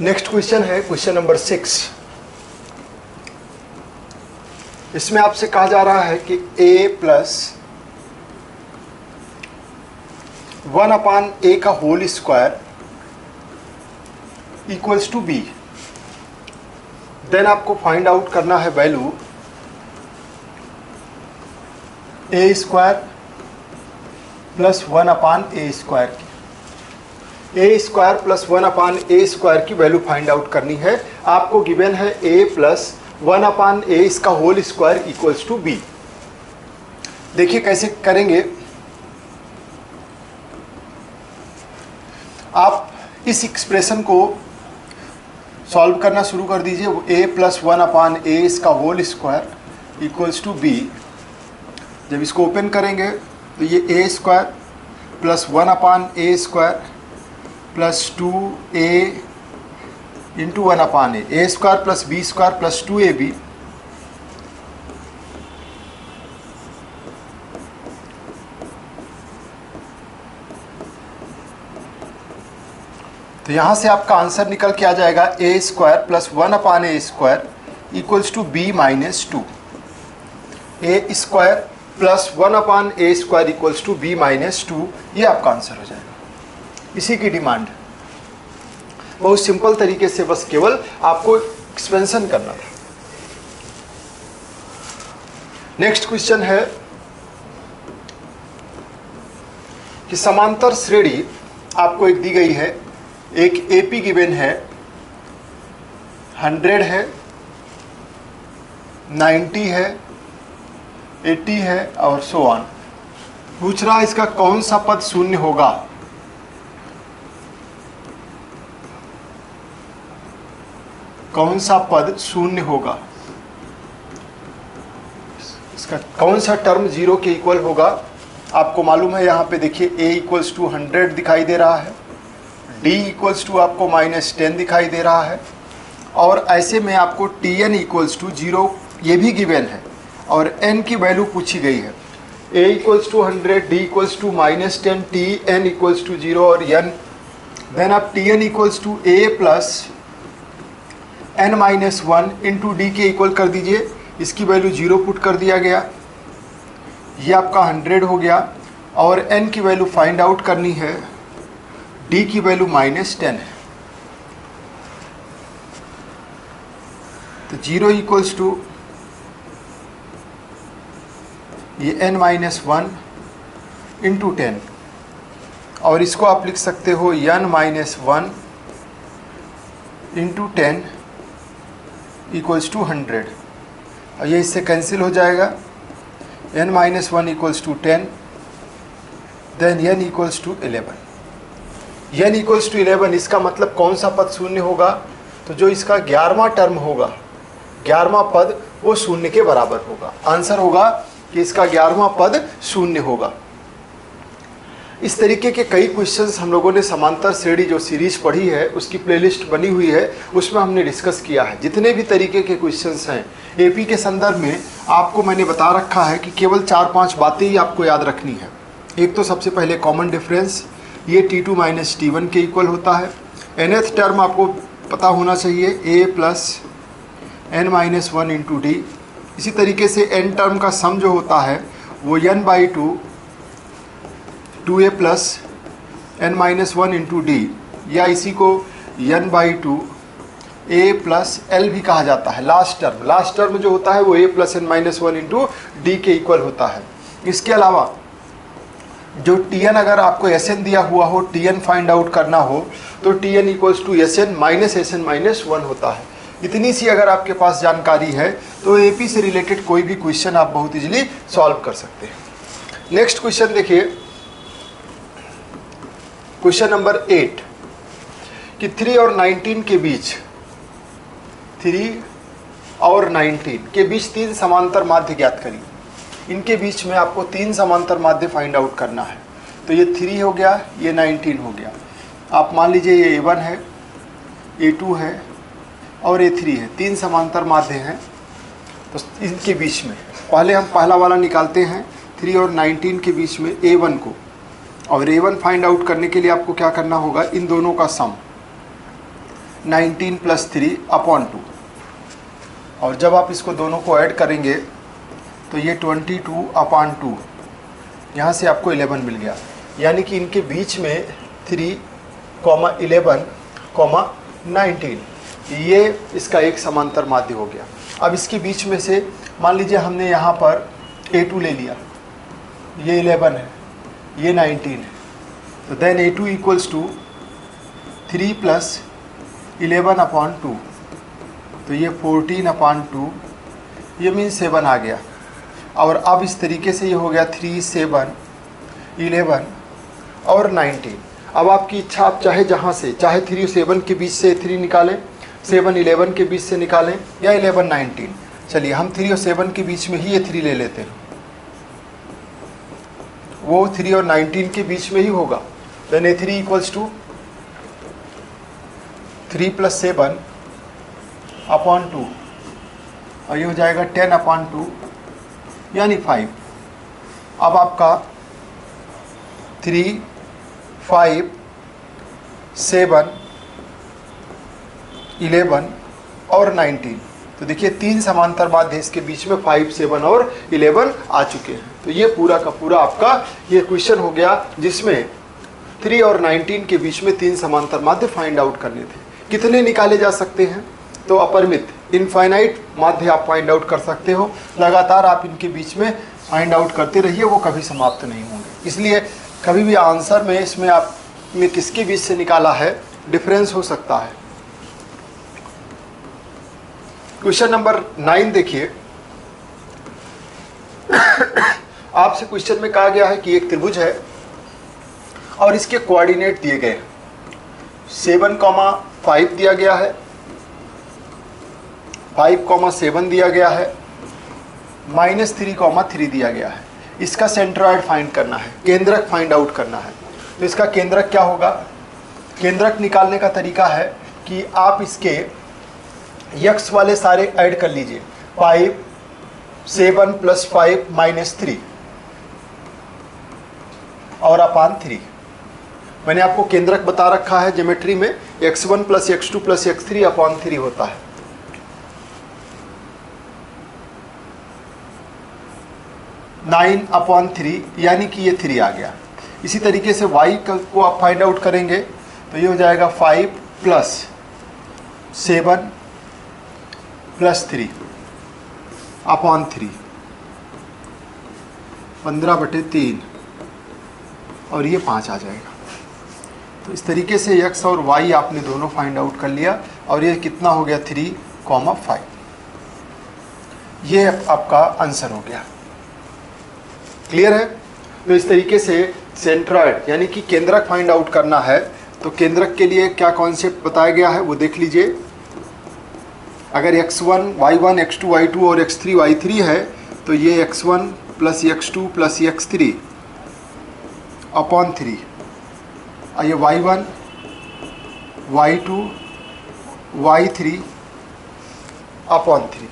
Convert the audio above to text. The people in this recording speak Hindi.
नेक्स्ट क्वेश्चन है क्वेश्चन नंबर 6। इसमें आपसे कहा जा रहा है कि a प्लस 1/a का whole square equals to b। Then आपको फाइंड आउट करना है value a square plus 1/a square की। a square plus 1/a square की वैल्यू फाइंड आउट करनी है। आपको गिवन है a प्लस 1/a इसका whole square equals to b। देखिए कैसे करेंगे। आप इस एक्सप्रेशन को सॉल्व करना शुरू कर दीजिए। a प्लस 1/a इसका whole square equals to b। जब इसको ओपन करेंगे तो ये a square plus 1/a square plus 2a into 1/a, a square plus b square plus 2ab तो यहाँ से आपका आंसर निकल के आ जाएगा a square plus 1/a square equals to b minus 2। a square plus 1/a square equals to b minus 2, ये आपका आंसर हो जाएगा। इसी की डिमांड बहुत सिंपल तरीके से, बस केवल आपको एक्सपेंशन करना था। नेक्स्ट क्वेश्चन है कि समांतर श्रेणी आपको एक दी गई है। एक एपी गिवन है, 100 है, 90 है, 80 है और सो ऑन। पूछ रहा है इसका कौन सा पद शून्य होगा। कौन सा पद शून्य होगा, इसका कौन सा टर्म 0 के इक्वल होगा। आपको मालूम है यहाँ पे देखिए a इक्वल्स टू 100 दिखाई दे रहा है, d इक्वल्स टू आपको -10 दिखाई दे रहा है और ऐसे में आपको tn इक्वल्स टू 0 ये भी गिवन है और n की वैल्यू पूछी गई है। a equals to 100, d equals to -10, tn equals to 0 और n। देन आप tn equals to a plus n-1 into D के इक्वल कर दीजिए। इसकी वैल्यू 0 पुट कर दिया गया, ये आपका 100 हो गया और n की वैल्यू फाइंड आउट करनी है, d की वैल्यू -10 है। तो 0 इक्वल्स टू ये n-1 इंटू 10 और इसको आप लिख सकते हो n-1 इंटू 10 इक्वल्स टू 100 और ये इससे कैंसिल हो जाएगा। n-1 equals to 10, then n equals to 11। n equals to 11 इसका मतलब कौन सा पद शून्य होगा, तो जो इसका 11वां टर्म होगा, 11वां पद वो शून्य के बराबर होगा। आंसर होगा कि इसका 11वां पद शून्य होगा। इस तरीके के कई क्वेश्चंस हम लोगों ने समांतर श्रेणी जो सीरीज पढ़ी है उसकी प्लेलिस्ट बनी हुई है, उसमें हमने डिस्कस किया है। जितने भी तरीके के क्वेश्चंस हैं एपी के संदर्भ में आपको मैंने बता रखा है कि केवल 4-5 बातें ही आपको याद रखनी है। एक तो सबसे पहले कॉमन डिफरेंस, ये T2 माइनस T1 के इक्वल होता है। nth टर्म आपको पता होना चाहिए a plus n-1 into D. इसी तरीके से n टर्म का सम जो होता है वो n/2 2a plus n-1 into D, या इसी को n/2 a प्लस l भी कहा जाता है। लास्ट टर्म जो होता है वो a plus n-1 into D के इक्वल होता है। इसके अलावा जो tn अगर आपको sn दिया हुआ हो, tn फाइंड आउट करना हो तो tn इक्वल्स टू sn-1 होता है। इतनी सी अगर आपके पास जानकारी है तो एपी से रिलेटेड कोई भी क्वेश्चन आप बहुत इजीली सॉल्व कर सकते हैं। नेक्स्ट क्वेश्चन देखिए, क्वेश्चन नंबर 8 कि 3 और 19 के बीच, 3 और 19 के बीच 3 समांतर माध्य ज्ञात करिए। इनके बीच में आपको 3 समांतर माध्य फाइंड आउट करना है। तो ये 3 हो गया, ये 19 हो गया। आप मान लीजिए ये A1 है, A2 है और A3 है। 3 समांतर माध्य हैं। तो इनके बीच में पहले हम पहला वाला निकालते हैं, 3 और 19 के बीच में A1 को। और A1 फाइंड आउट करने के लिए आपको क्या करना होगा, इन दोनों का सम। 19 प्लस 3 अपॉन 2। और जब आप इसको दोनों को ऐड करेंगे तो ये 22 अपॉन 2, यहाँ से आपको 11 मिल गया। यानी कि इनके बीच में 3, 11, 19, ये इसका एक समांतर माध्य हो गया। अब इसके बीच में से मान लीजिए हमने यहाँ पर A2 ले लिया, ये 11 है, ये 19 है, तो then A2 equals to 3 plus 11 upon 2, तो ये 14 अपॉन 2, ये मीन्स 7 आ गया। और अब इस तरीके से ये हो गया 3, 7, 11 और 19। अब आपकी इच्छा, आप चाहे जहाँ से, चाहे 3 7 के बीच से 3 निकालें, 7 11 के बीच से निकालें, या 11 19। चलिए हम 3 और 7 के बीच में ही ये 3 ले लेते हैं, वो 3 और 19 के बीच में ही होगा। Then A3 equals to 3 plus 7 upon 2, और ये हो जाएगा 10 अपॉन 2 यानी 5। अब आपका 3, 5, 7, 11 और 19, तो देखिए 3 समांतर माध्य इसके बीच में 5, 7 और 11 आ चुके हैं। तो ये पूरा का पूरा आपका ये क्वेश्चन हो गया, जिसमें 3 और 19 के बीच में 3 समांतर माध्य फाइंड आउट करने थे। कितने निकाले जा सकते हैं? तो अपरिमित, इनफाइनाइट माध्य आप फाइंड आउट कर सकते हो। लगातार आप इनके बीच में फाइंड आउट करते रहिए, वो कभी समाप्त नहीं होंगे। इसलिए कभी भी आंसर में इसमें आपने किसके बीच से निकाला है, डिफरेंस हो सकता है। क्वेश्चन नंबर 9 देखिए। आपसे क्वेश्चन में कहा गया है कि एक त्रिभुज है और इसके कोऑर्डिनेट दिए गए हैं। 7,5 दिया गया है, 5,7 दिया गया है, -3,3 दिया गया है। इसका सेंट्रॉइड फाइंड करना है, केंद्रक फाइंड आउट करना है। तो इसका केंद्रक क्या होगा? केंद्रक निकालने का तरीका है कि आप इसके यक्स वाले सारे ऐड कर लीजिए। 5, 7 प्लस 5 -3 और अपान 3। मैंने आपको केंद्रक बता रखा है ज्योमेट्री में, x1 plus x2 plus x3 upon 3 होता है। नाइन अपॉन 3 यानी कि ये 3 आ गया। इसी तरीके से y को आप फाइंड आउट करेंगे तो ये हो जाएगा 5 प्लस 7 प्लस 3 अपॉन 3, 15/3, और ये 5 आ जाएगा। तो इस तरीके से x और y आपने दोनों फाइंड आउट कर लिया, और ये कितना हो गया 3,5। ये आपका आंसर हो गया। क्लियर है? तो इस तरीके से सेंट्रॉइड यानी कि केंद्रक फाइंड आउट करना है। तो केंद्रक के लिए क्या कॉन्सेप्ट बताया गया है वो देख लीजिए। अगर x1 y1 x2 y2 और x3 y3 है तो ये x1 plus x2 plus x3 upon 3, और ये y1 y2 y3 अपॉन 3।